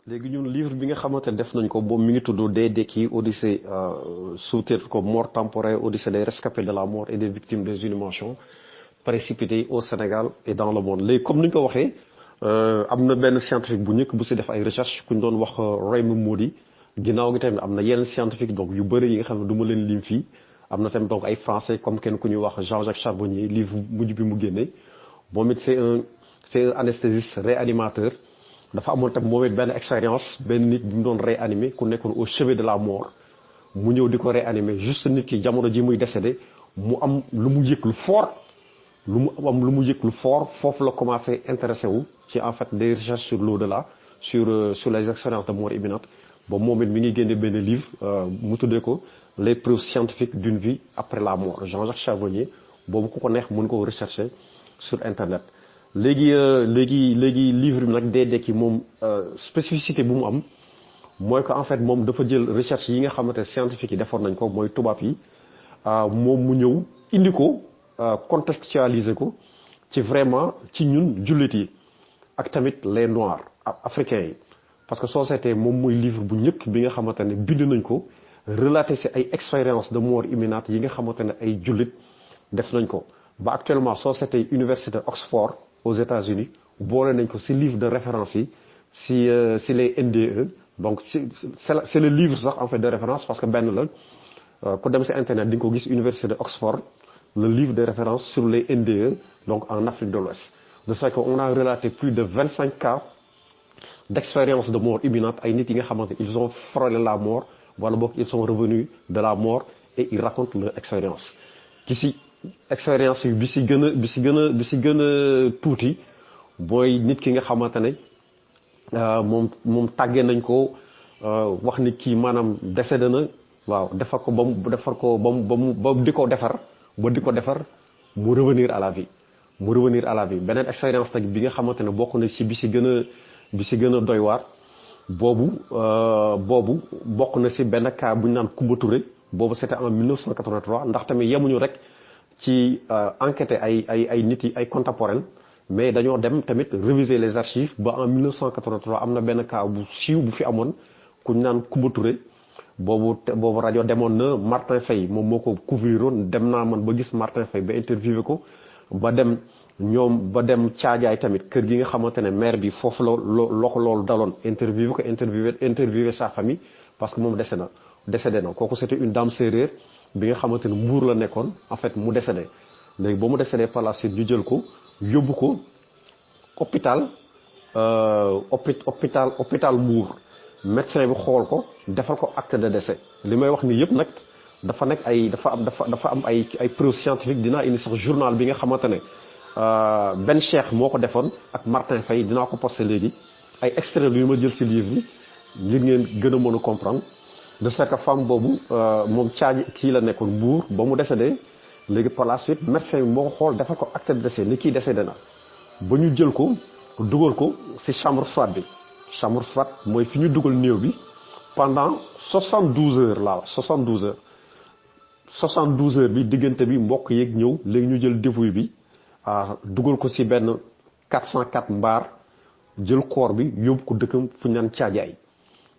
léegi ñun livre bi nga xamante ne def nañ ko boobu mi ngi tudd Dee Dekki Odyssée sous-titre ko Mort temporaire Odyssée des rescapés de la mort et des victimes des inhumations précipitées au Sénégal et dans le monde. Léegi comme ni ñu ko waxee am na benn scientifique bu njëkk bu si def ay recherche ku ñu doon wax Raymond Moody ginnaaw gi tamit am na yeneen scientifique donc yu bëri yi nga xam ne du ma leen lim fii am na tamit donc ay français comme kenn ku ñuy wax Jean-Jacques Charbonnier livre mujj bi mu génne moom it c'est un anesthésiste réanimateur. dafa amoon tam moom it benn expérience benn nit bi mu doon réanimer ku nekkoon au chevet de la mort mu ñëw di ko réanimer juste nit ki jamono ji muy décédé mu am lu mu yëg lu fort lu mu yëg lu fort foofu la commencé intéressé wu ci en fait des recherches sur l'au-delà sur les expériences de mort imminente ba moom it mi ngi génne benn livre mu tuddee ko les preuves scientifiques d'une vie après la mort Jean-Jacques Charbonnier boobu ku ko neex mën ko rechercher sur internet. léegi livre bi nag Dee Dekki moom spécificité bu mu am mooy que en fait moom dafa jël recherche yi nga xamante scientifique yi defoon nañ ko mooy tubaab yi moom mu ñëw indi ko contextualiser ko ci vraiment ci ñun jullit yi ak tamit les noirs africains yi parce que soo seetee moom mooy livre bu njëkk bi nga xamante ne bind nañ ko relater ci ay expérience de mort imminente yi nga xamante ne ay jullit def nañ ko ba actuellement soo seetee université Oxford aux États-Unis boole nañ ko ci livre de référence yi ci les NDE donc c'est le livre sax en fait de référence parce que benn la ku dem ci internet di nga ko gis université de Oxford le livre de référence sur les NDE donc en Afrique de l'Ouest de ce qu'on a relaté plus de 25 cas d'expérience de mort imminente ay nit yi nga xamante ils ont frôlé la mort wala boog ils sont revenus de la mort et ils racontent leur expérience ci expérience yi bi si gën a tuuti booy nit ki nga xamante ne moom tàggee nañ ko wax ni kii maanaam décédé na waaw defar ko ba mu di ko defar mu revenir à la vie beneen expérience nag bi nga xamante ne bokk na si bi si gën a doy waar boobu bokk na si benn cas bu ñu naan Coumba Touré boobu c'était en 1983 ndax tamit yemuñu rek ci enquêter ay nit yi ay contemporains mais dañoo dem tamit réviser les archives ba en 1983 am na benn cas bu siiw bu fi amoon ku ñu naan Coumba Touré boobu rajo demoon na Martin Faye moom moo ko couvriroon dem naa man ba gis Martin Faye ba interviewé ko ba dem Caajaay tamit kër gi nga xamante ne maire bi foofu loolu daloon interviewé sa famille parce que moom décédé na kooku c'était une dame séeréer bi nga xamante ne Mbuur la nekkoon en fait mu décédé léegi ba mu décédé par la suite ñu jël ko yóbbu ko hôpital Mbuur médecin bi xool ko defal ko acte de décès li may wax ni yëpp nag dafa am ay preuves scientifiques dinaa indi sax journal bi nga xamante ne Ben Cheikh moo ko defoon ak Martin Faye dinaa ko posté léegi ay extrait yu ma jël ci livre bi ngir ngeen gën a mën a comprendre de cette femme boobu moom kii la nekkoon Mbuur ba mu décédé léegi par la suite médecin bi moo ko xool defal ko acte de décès ni kii décédé na ba ñu jël ko dugal ko ci chambre froide bi chambre froide mooy fi ñu dugal néew bi pendant 72 heures là 72 heures bi diggante bi mbokk yeeg ñëw léegi ñu jël dépouille bi dugal ko ci benn 404 mbaar jël corps bi yóbbu ko dëkkam fu ñu naan Caajaay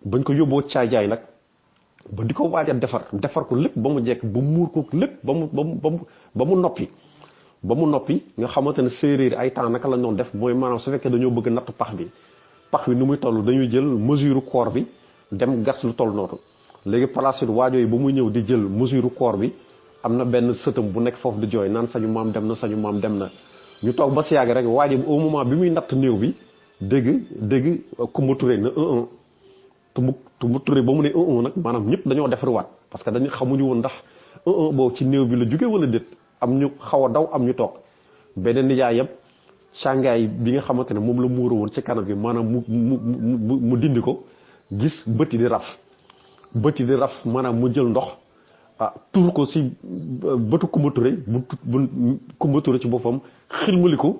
bañ ko yóbboo Caajaay nag ba di ko waaj a defar ko lépp ba mu jekk ba muur ko lépp ba mu noppi nga xamante ne séeréer ay temps naka la doon def mooy maanaam su fekkee dañoo bëgg natt pax bi nu muy toll dañuy jël mesure corps bi dem gas lu toll noonu léegi par la suite waajoo yi ba muy ñëw di jël mesure corps bi am na benn sëtam bu nekk foofu di jooy naan sañu maam dem na ñu toog ba si yàgg rek waajo bi au moment bi muy natt néew bi dégg Coumba Touré na Coumba Touré ba mu ne nag maanaam ñëpp dañoo defarwaat parce que dañu xamuñu woon ndax boobu ci néew bi la jóge wala déet am ñu xaw a daw am ñu toog beneen nijaayam sàngaay bi nga xamante ne moom la muura woon ci kanam bi maanaam mu dindi ko gis bëti di raf maanaam mu jël ndox tuur ko ci bëtu Coumba Touré bu Coumba Touré ci boppam xilmali ko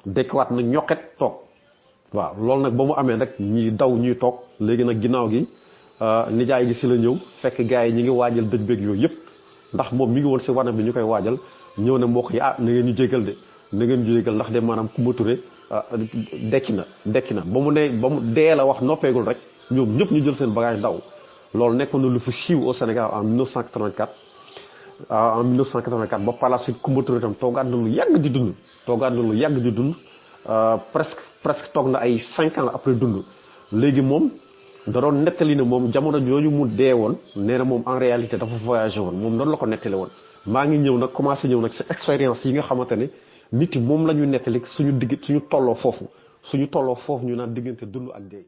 dekkiwaat na ñoqet toog waaw loolu nag ba mu amee nag ñi daw ñuy toog léegi nag ginnaaw gi nijaay gi ci la ñëw fekk gars yi ñi ngi waajal dëj beeg yooyu yëpp ndax moom mi ngi woon ci wanam bi ñu koy waajal ñëw ne mbokk yi na ngeen ñu jégal ndax de maanaam Coumba Touré dekki na ba mu dee la wax noppeegul rek ñoom ñëpp ñu jël seen bagage daw loolu nekkoon na lu fi siiw au Sénégal en 1984 ba par la suite Coumba Touré tam toogaat na lu yàgg di dund presque toog na ay 5 ans après dund léegi moom da doon nettali ne moom jamono jooju mu dee woon nee na moom en réalité dafa voyagé woon moom noonu la ko nettali woon maa ngi ñëw nag commencé ñëw nag ci expérience yi nga xamante ne nit yi moom la ñu nettali suñu tolloo foofu ñu naan diggante dund ak dee